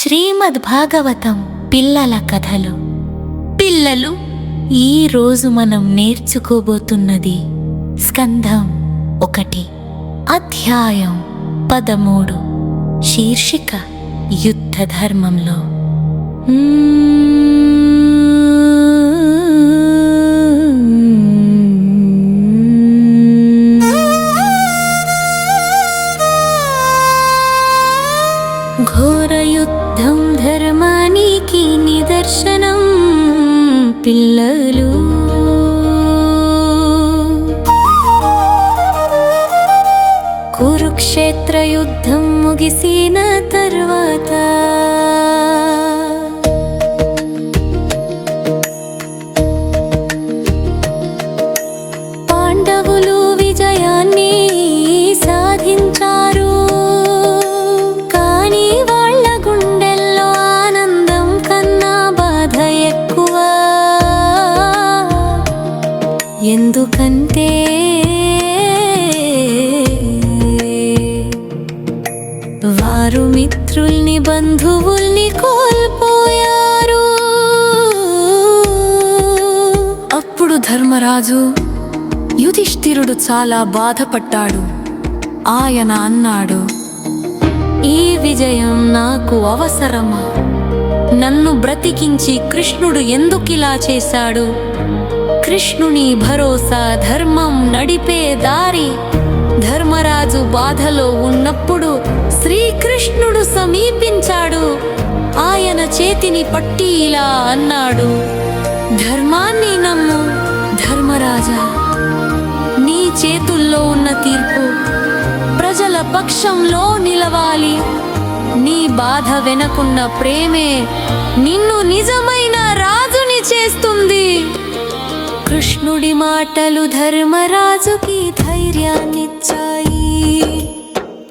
శ్రీమద్ భాగవతం పిల్లల కథలు. పిల్లలు, ఈరోజు మనం నేర్చుకోబోతున్నది స్కంధం 1, అధ్యాయం 13, శీర్షిక యుద్ధ ధర్మంలో. ఘోర యుద్ధం ధర్మానికి నిదర్శనం పిల్లలు. కురుక్షేత్ర యుద్ధం ముగిసిన తర్వాత పాండవులు విజయాన్ని సాధించారు. కానీ వాళ్ళ గుండెల్లో ఆనందం కన్నా బాధ ఎక్కువ. ఎందుకంటే వారు మిత్రుల్ని, బంధువుల్ని కోల్పోయారు. అప్పుడు ధర్మరాజు యుధిష్ఠిరుడు చాలా బాధపడ్డాడు. ఆయన అన్నాడు, ఈ విజయం నాకు అవసరమా? నన్ను బ్రతికించి కృష్ణుడు ఎందుకిలా చేశాడు? కృష్ణుని భరోసా ధర్మం నడిపే దారి. ధర్మరాజు బాధలో ఉన్నప్పుడు శ్రీకృష్ణుడు సమీపించాడు. ఆయన చేతిని పట్టి ఇలా అన్నాడు, ధర్మాన్ని నమ్ము ధర్మరాజా. నీ చేతుల్లో ఉన్న తీర్పు ప్రజల పక్షంలో నిలవాలి. నీ బాధ వెనకున్న ప్రేమే నిన్ను నిజమైన రాజుని చేస్తుంది. కృష్ణుడి మాటలు ధర్మరాజుకి ధైర్యాన్నిచ్చాయి.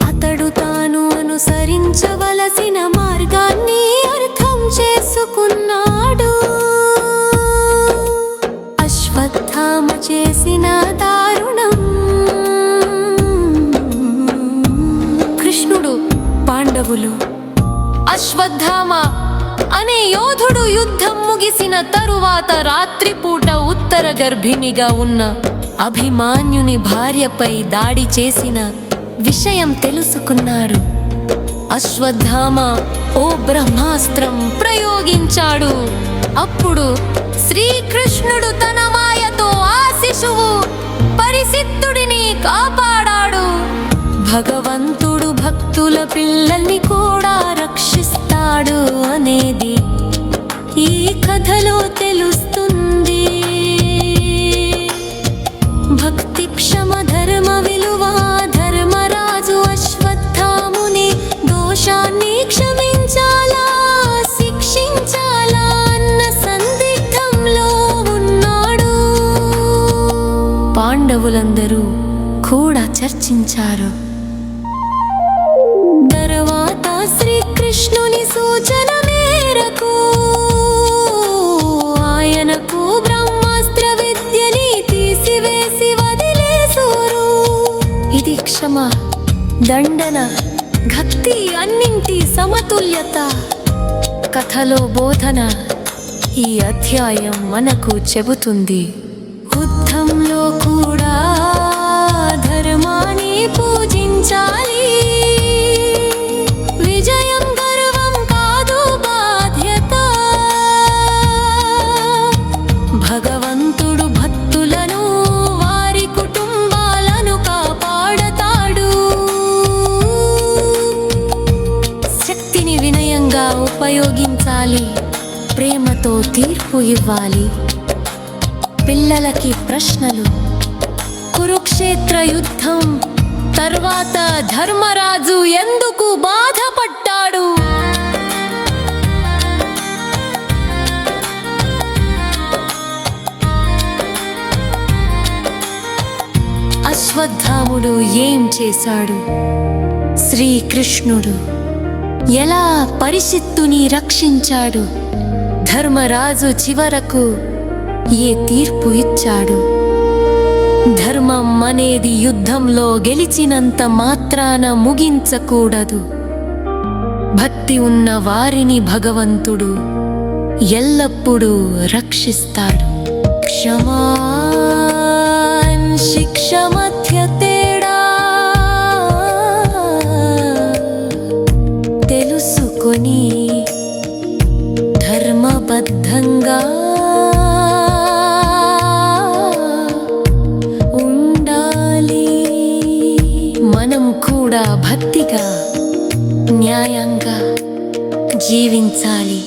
అతడు తాను అనుసరించవలసిన మార్గాన్ని అర్థం చేసుకున్నాడు. అశ్వత్థామ చేసిన దారుణం. కృష్ణుడు, పాండవులు, అశ్వత్థామ అనే యోధుడు యుద్ధం ముగిసిన తరువాత రాత్రిపూట ఉత్తర గర్భిణిగా ఉన్న అభిమన్యుని భార్యపై దాడి చేసిన విషయం తెలుసుకున్నారు. అశ్వత్థామ ఓ బ్రహ్మాస్త్రం ప్రయోగించాడు. అప్పుడు శ్రీకృష్ణుడు తన మాయతో ఆ శిశువు పరిసిద్ధుడిని కాపాడాడు. భగవంతుడు భక్తుల పిల్లల్ని కూడా రక్షిస్తాడు అనేది ఈ కథలో తెలుస్తుంది. భక్తి, క్షమ, ధర్మ విలువ. ధర్మరాజు అశ్వత్థాముని దోషాన్ని క్షమించాలా, శిక్షించాలా అన్న సందిగ్ధంలో ఉన్నాడు. పాండవులందరూ కూడా చర్చించారు. తరువాత శ్రీకృష్ణుని సూచన మేరకు ఆయనకు బ్రహ్మాస్త్ర విద్యని తీసివేసి వదిలేశారు. ఇది క్షమ, దండన, భక్తి అన్నింటి సమతుల్యత కథలో బోధన ఈ అధ్యాయం మనకు చెబుతుంది. యుద్ధంలో కూడా ధర్మాన్ని పూజించాలి. విజయం గర్వం కాదు, బాధ్యత. భగవంతుడు భక్తులను, వారి కుటుంబాలను కాపాడతాడు. శక్తిని వినయంగా ఉపయోగించాలి. ప్రేమతో తీర్పు ఇవ్వాలి. పిల్లలకి ప్రశ్నలు. కురుక్షేత్ర యుద్ధం తర్వాత ధర్మరాజు ఎందుకు బాధపడ్డాడు? అశ్వత్థాముడు ఏం చేశాడు? శ్రీకృష్ణుడు ఎలా పరిసిద్ధుని రక్షించాడు? ధర్మరాజు చివరకు ఏ తీర్పు ఇచ్చాడు? ధర్మం అనేది యుద్ధంలో గెలిచినంత మాత్రాన ముగించకూడదు. భక్తి ఉన్న వారిని భగవంతుడు ఎల్లప్పుడూ రక్షిస్తాడు. క్షమా శిక్ష మధ్య తేడా తెలుసుకొని ధర్మబద్ధంగా ఉండాలి. మనం కూడా భక్తిగా న్యాయంగా జీవించాలి.